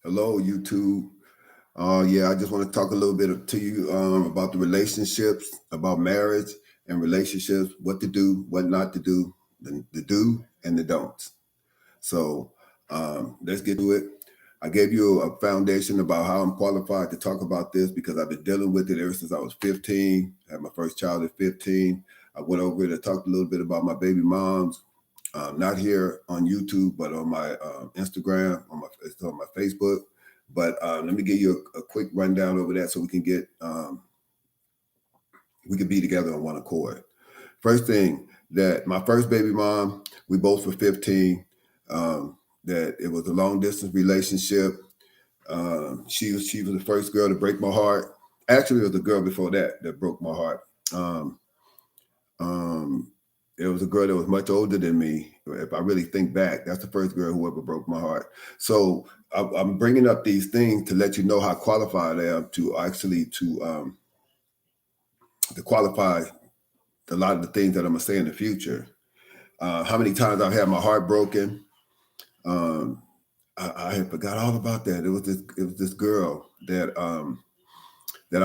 Hello, YouTube. Yeah, I just want to talk a little bit to you about the relationships, about marriage and relationships, what to do, what not to do, the do and the don'ts. So let's get to it. I gave you a foundation about how I'm qualified to talk about this because I've been dealing with it ever since I was 15. I had my first child at 15. I went over it and talked a little bit about my baby moms, not here on YouTube, but on my Instagram, it's on my Facebook. But let me give you a quick rundown over that so we can we can be together on one accord. First thing, that my first baby mom, we both were 15. That it was a long distance relationship. She was the first girl to break my heart. Actually, it was the girl before that broke my heart. Um, um, it was a girl that was much older than me. If I really think back, that's the first girl who ever broke my heart. So I'm bringing up these things to let you know how qualified I am to actually to qualify a lot of the things that I'm gonna say in the future. How many times I've had my heart broken? Um, I had forgot all about that. It was this girl that I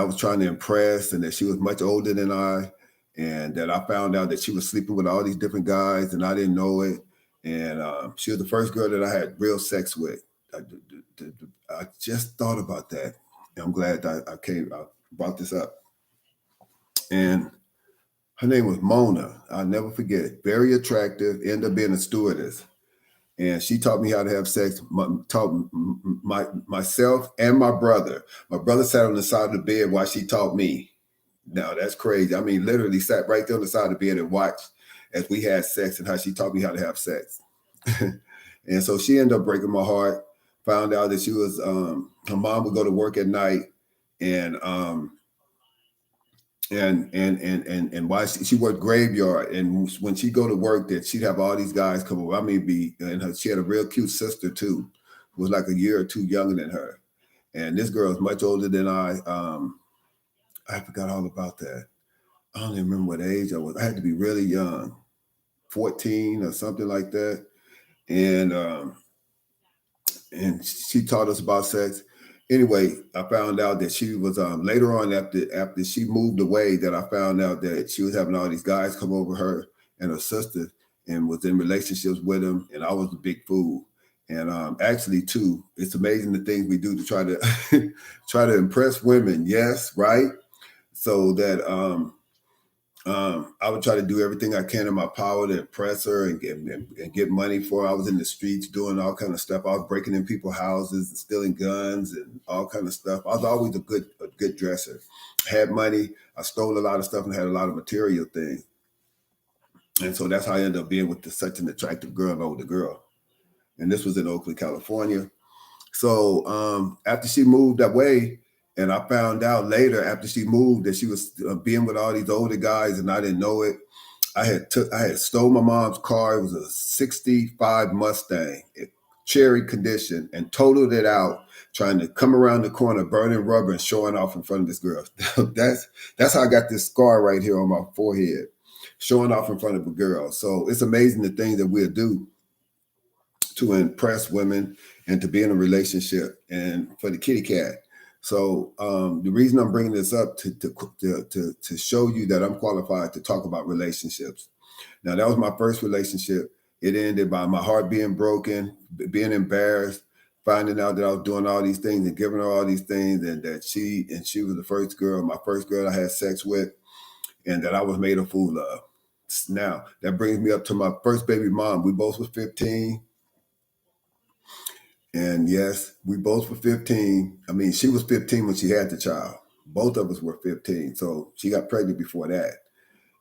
was trying to impress, and that she was much older than I, and that I found out that she was sleeping with all these different guys, and I didn't know it. And she was the first girl that I had real sex with. I just thought about that. And I'm glad that I brought this up. And her name was Mona. I'll never forget it. Very attractive. Ended up being a stewardess. And she taught me how to have sex. Taught myself and my brother. My brother sat on the side of the bed while she taught me. Now that's crazy. I mean, literally sat right there on the side of the bed and watched as we had sex and how she taught me how to have sex. And so she ended up breaking my heart. Found out that she was her mom would go to work at night, and and why she worked graveyard, and when she go to work, that she'd have all these guys come over. I mean, she had a real cute sister too, who was like a year or two younger than her, and this girl is much older than I. I forgot all about that. I don't even remember what age I was. I had to be really young, 14 or something like that, and she taught us about sex. Anyway, I found out that she was later on after she moved away, that I found out that she was having all these guys come over, her and her sister, and was in relationships with them, and I was a big fool. And actually, too, it's amazing the things we do to try to try to impress women. Yes, right. So that I would try to do everything I can in my power to impress her and get money for her. I was in the streets doing all kind of stuff. I was breaking in people's houses and stealing guns and all kind of stuff. I was always a good dresser. Had money. I stole a lot of stuff and had a lot of material things. And so that's how I ended up being with such an attractive girl, an older girl. And this was in Oakland, California. So after she moved away, and I found out later after she moved that she was being with all these older guys, and I didn't know it. I had stole my mom's car. It was a '65 Mustang, cherry condition, and totaled it out, trying to come around the corner, burning rubber and showing off in front of this girl. that's how I got this scar right here on my forehead, showing off in front of a girl. So it's amazing the things that we'll do to impress women and to be in a relationship and for the kitty cat. So the reason I'm bringing this up to show you that I'm qualified to talk about relationships. Now that was my first relationship. It ended by my heart being broken, being embarrassed, finding out that I was doing all these things and giving her all these things, and that she was the first girl, my first girl I had sex with, and that I was made a fool of. Now that brings me up to my first baby mom. We both were 15. And yes, we both were 15. I mean, she was 15 when she had the child. Both of us were 15. So she got pregnant before that.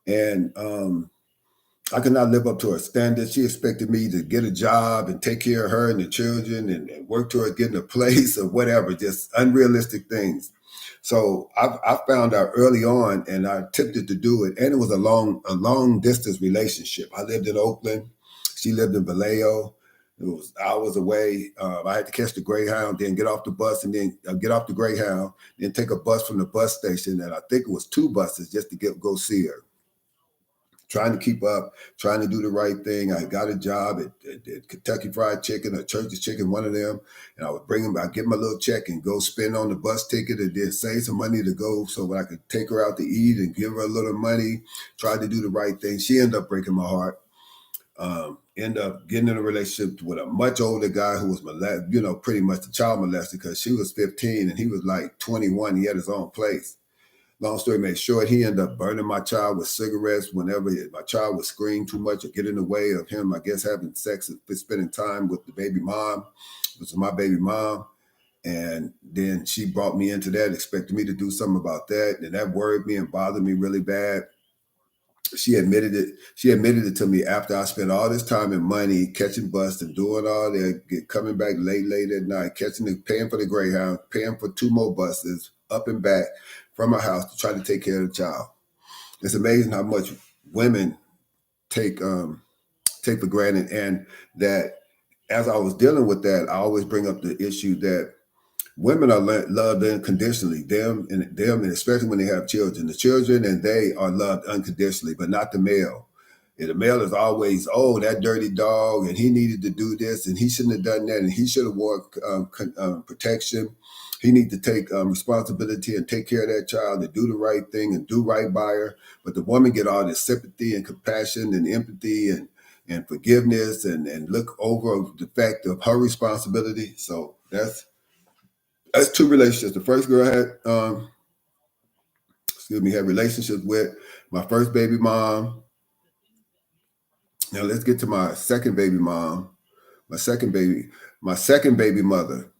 And I could not live up to her standards. She expected me to get a job and take care of her and the children and work towards getting a place or whatever, just unrealistic things. So I found out early on, and I attempted to do it. And it was a long distance relationship. I lived in Oakland. She lived in Vallejo. It was hours away. I had to catch the Greyhound, then get off the bus, and then get off the Greyhound, then take a bus from the bus station. And I think it was two buses just to go see her. trying to keep up, trying to do the right thing. I got a job at Kentucky Fried Chicken or Church's Chicken, one of them, and I would bring them. I'd give them a little check and go spend on the bus ticket and then save some money to go so I could take her out to eat and give her a little money. Tried to do the right thing. She ended up breaking my heart. End up getting in a relationship with a much older guy who was pretty much a child molester because she was 15 and he was like 21. He had his own place. Long story made short, he ended up burning my child with cigarettes whenever my child would scream too much or get in the way of him, I guess, having sex and spending time with the baby mom, which was my baby mom. And then she brought me into that, expected me to do something about that. And that worried me and bothered me really bad. She admitted it. She admitted it to me after I spent all this time and money catching bus and doing all that, coming back late at night, paying for the Greyhound, paying for 2 more buses up and back from her house to try to take care of the child. It's amazing how much women take for granted, and that as I was dealing with that, I always bring up the issue that women are loved unconditionally, them and especially when they have children. The children and they are loved unconditionally, but not the male. And the male is always, oh, that dirty dog, and he needed to do this, and he shouldn't have done that, and he should have worn protection. He needs to take responsibility and take care of that child and do the right thing and do right by her. But the woman get all this sympathy and compassion and empathy and forgiveness and look over the fact of her responsibility. So that's 2 relationships. The first girl I had, had relationships with my first baby mom. Now let's get to my second baby mom. My second baby mother.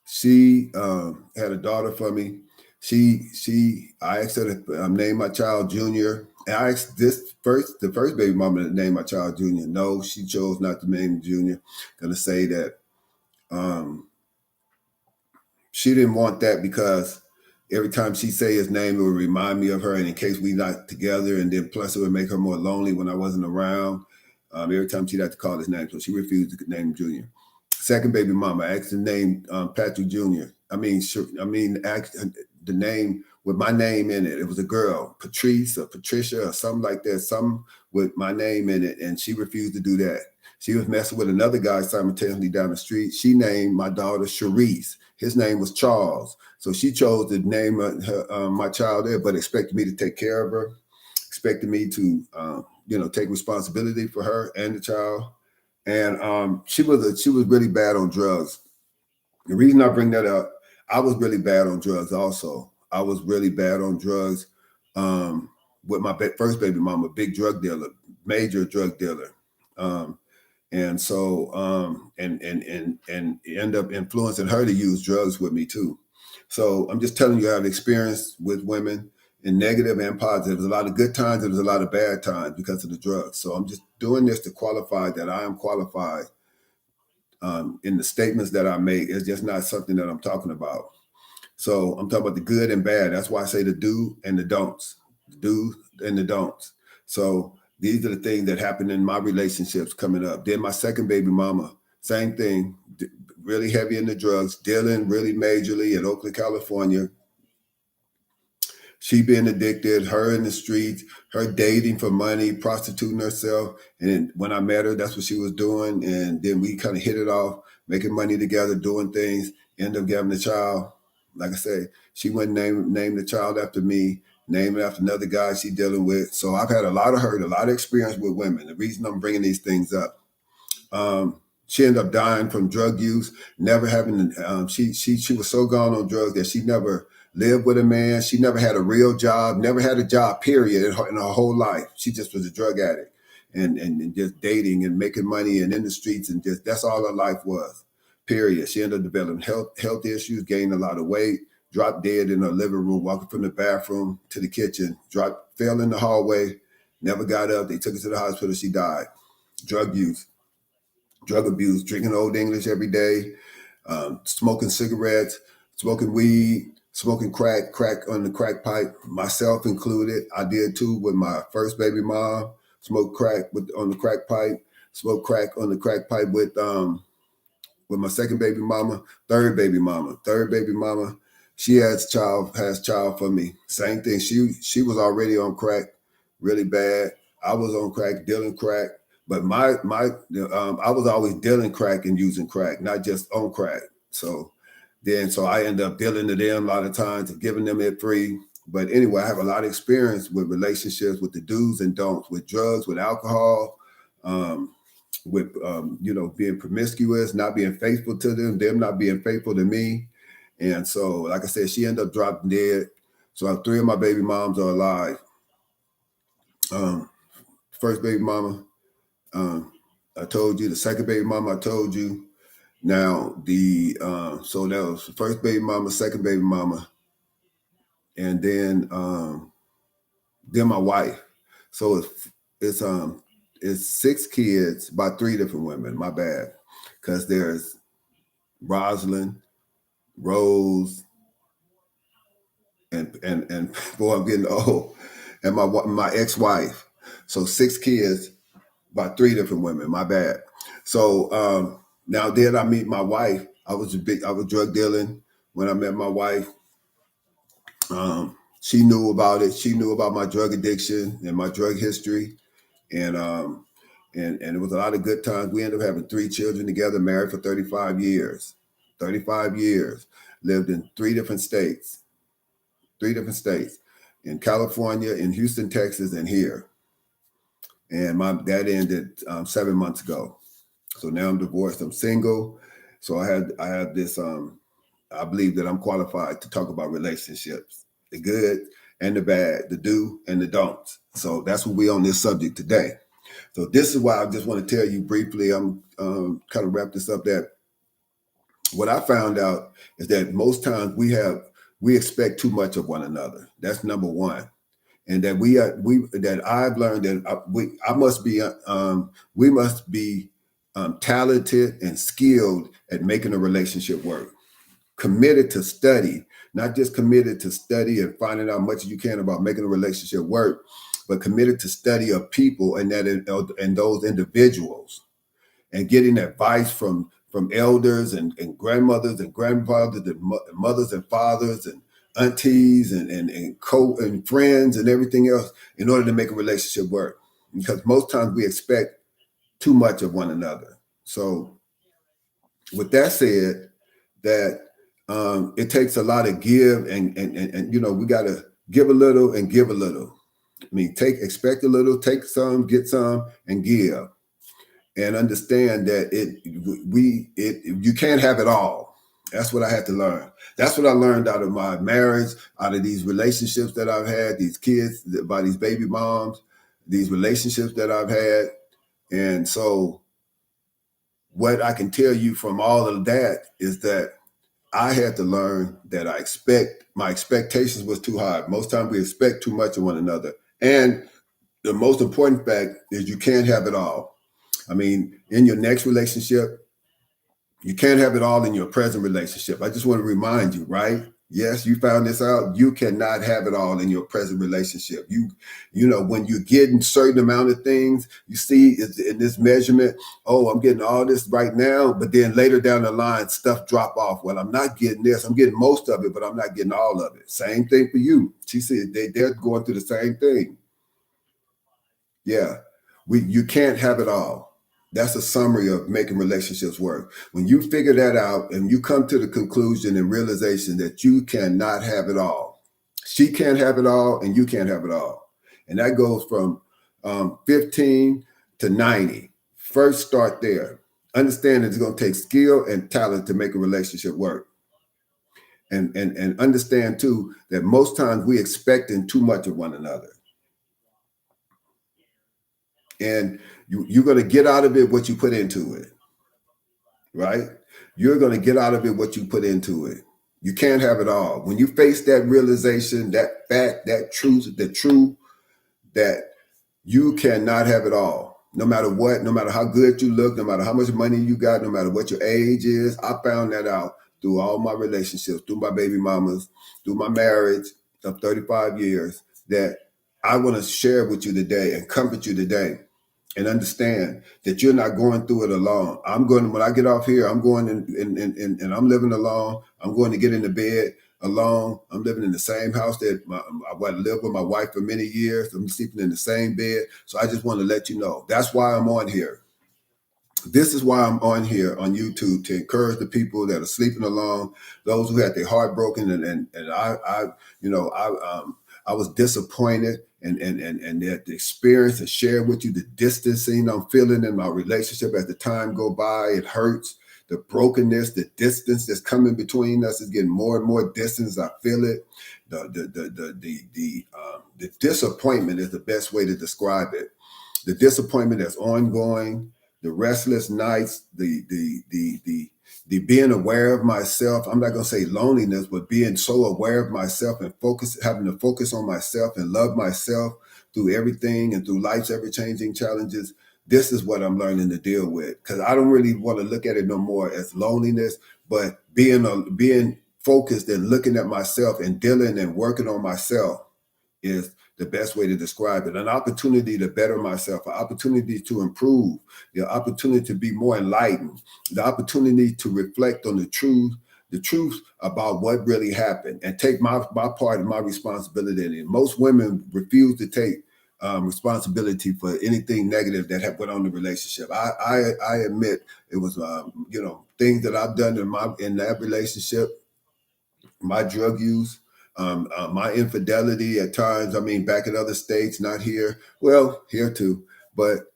She had a daughter for me. I asked her to name my child Junior. And I asked the first baby mama to name my child Junior. No, she chose not to name Junior. Gonna say that she didn't want that because every time she say his name, it would remind me of her. And in case we not together, and then plus it would make her more lonely when I wasn't around. Every time she'd have to call his name. So she refused to name him Junior. Second baby mama, I asked to name Patrick Jr. Asked the name with my name in it. It was a girl, Patrice or Patricia or something like that, something with my name in it. And she refused to do that. She was messing with another guy simultaneously down the street. She named my daughter Sharice. His name was Charles. So she chose to name my child there, but expected me to take care of her, expected me to, take responsibility for her and the child. And she was really bad on drugs. The reason I bring that up, I was really bad on drugs also. I was really bad on drugs with my first baby mama, big drug dealer, major drug dealer. And so and end up influencing her to use drugs with me too. So I'm just telling you, I've experienced with women in negative and positive. There's a lot of good times and there's a lot of bad times because of the drugs. So I'm just doing this to qualify that I am qualified in the statements that I make. It's just not something that I'm talking about. So I'm talking about the good and bad. That's why I say the do and the don'ts. The do and the don'ts. So these are the things that happen in my relationships coming up. Then my second baby mama, same thing, really heavy in the drugs, dealing really majorly in Oakland, California. She being addicted, her in the streets, her dating for money, prostituting herself. And when I met her, that's what she was doing. And then we kind of hit it off, making money together, doing things, end up having a child. Like I say, she went and named the child after me, named it after another guy she dealing with. So I've had a lot of hurt, a lot of experience with women. The reason I'm bringing these things up, she ended up dying from drug use, never having, she was so gone on drugs that she never lived with a man. She never had a real job, never had a job, period, in her whole life. She just was a drug addict and just dating and making money and in the streets, and just that's all her life was, period. She ended up developing health issues, gained a lot of weight, dropped dead in her living room, walking from the bathroom to the kitchen, fell in the hallway, never got up. They took her to the hospital. She died. Drug use, drug abuse, drinking Old English every day, smoking cigarettes, smoking weed, smoking crack on the crack pipe, myself included. I did too with my first baby mom. Smoked crack on the crack pipe. Smoked crack on the crack pipe with my second baby mama, third baby mama. She has child for me. Same thing. She was already on crack, really bad. I was on crack, dealing crack, but I was always dealing crack and using crack, not just on crack. So I end up dealing to them a lot of times and giving them it free. But anyway, I have a lot of experience with relationships, with the do's and don'ts, with drugs, with alcohol, with being promiscuous, not being faithful to them not being faithful to me. And so, like I said, she ended up dropping dead. So 3 of my baby moms are alive. First baby mama, I told you. The second baby mama, I told you. Now so that was the first baby mama, second baby mama, and then my wife. So it's 6 kids by 3 different women. My bad, because there's Rosalind, Rose, and boy, I'm getting old, and my ex-wife. So 6 kids by 3 different women. My bad. So now then I meet my wife. I was drug dealing when I met my wife. She knew about it. She knew about my drug addiction and my drug history, and it was a lot of good times. We ended up having 3 children together, married for 35 years. 35 years, lived in 3 different states. 3 different states, in California, in Houston, Texas, and here. And that ended 7 months ago. So now I'm divorced. I'm single. So I had this. I believe that I'm qualified to talk about relationships, the good and the bad, the do and the don'ts. So that's what we on this subject today. So this is why I just want to tell you briefly. I'm kind of wrap this up. That what I found out is that most times we expect too much of one another. That's number one. And that that I've learned that we must be talented and skilled at making a relationship work. Committed to study, not just committed to study and finding out much as you can about making a relationship work, but committed to study of people and those individuals, and getting advice from elders and grandmothers and grandfathers and mothers and fathers and aunties and friends and everything else in order to make a relationship work. Because most times we expect too much of one another. So with that said, that it takes a lot of give and we got to give a little and give a little. I mean, expect a little, take some, get some, and give. And understand that you can't have it all. That's what I had to learn. That's what I learned out of my marriage, out of these relationships that I've had, these kids, by these baby moms, these relationships that I've had. And so what I can tell you from all of that is that I had to learn that my expectations was too high. Most times we expect too much of one another. And the most important fact is you can't have it all. I mean, in your next relationship, you can't have it all in your present relationship. I just want to remind you, right? Yes, you found this out. You cannot have it all in your present relationship. When you get a certain amount of things, you see in this measurement, oh, I'm getting all this right now, but then later down the line, stuff drop off. Well, I'm not getting this. I'm getting most of it, but I'm not getting all of it. Same thing for you. She said they're going through the same thing. Yeah, you can't have it all. That's a summary of making relationships work. When you figure that out and you come to the conclusion and realization that you cannot have it all, she can't have it all and you can't have it all. And that goes from 15 to 90. First, start there. Understand that it's going to take skill and talent to make a relationship work. And understand, too, that most times we expecting too much of one another. And you're going to get out of it what you put into it, right? You're going to get out of it what you put into it. You can't have it all. When you face that realization, that fact, that truth, that you cannot have it all, no matter what, no matter how good you look, no matter how much money you got, no matter what your age is. I found that out through all my relationships, through my baby mamas, through my marriage of 35 years, that I want to share with you today and comfort you today. And understand that you're not going through it alone. When I get off here, I'm going and I'm living alone. I'm going to get into bed. alone. I'm living in the same house that I lived with my wife for many years. I'm sleeping in the same bed. So I just want to let you know, that's why I'm on here. This is why I'm on here on YouTube, to encourage the people that are sleeping alone, those who had their heart broken, and I was disappointed, and that the experience, and share with you the distancing I'm feeling in my relationship as the time go by. It hurts. The brokenness, the distance that's coming between us is getting more and more distance. I feel it. The disappointment is the best way to describe it. The disappointment that's ongoing, the restless nights, the being aware of myself. I'm not going to say loneliness, but being so aware of myself and having to focus on myself and love myself through everything and through life's ever-changing challenges. This is what I'm learning to deal with, because I don't really want to look at it no more as loneliness, but being focused and looking at myself and dealing and working on myself is the best way to describe it. An opportunity to better myself, an opportunity to improve, the opportunity to be more enlightened, the opportunity to reflect on the truth about what really happened, and take my part of my responsibility in it. Most women refuse to take responsibility for anything negative that had went on in the relationship. I admit it was things that I've done in that relationship, my drug use, my infidelity at times. I mean, back in other states, not here. Well, here too. But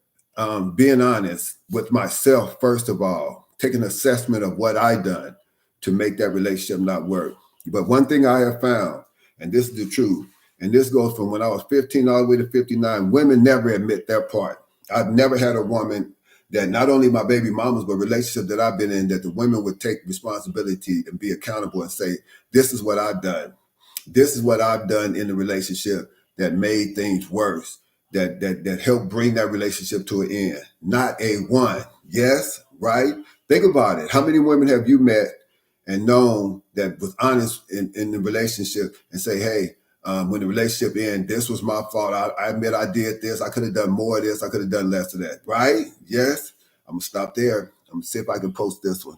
being honest with myself, first of all, take an assessment of what I done to make that relationship not work. But one thing I have found, and this is the truth, and this goes from when I was 15 all the way to 59, women never admit their part. I've never had a woman that, not only my baby mamas, but relationships that I've been in, that the women would take responsibility and be accountable and say, this is what I've done. This is what I've done in the relationship that made things worse, that helped bring that relationship to an end. Not a one. Yes, right? Think about it. How many women have you met and known that was honest in the relationship and say, hey, when the relationship ended, this was my fault. I admit I did this. I could have done more of this. I could have done less of that. Right? Yes. I'm going to stop there. I'm going to see if I can post this one.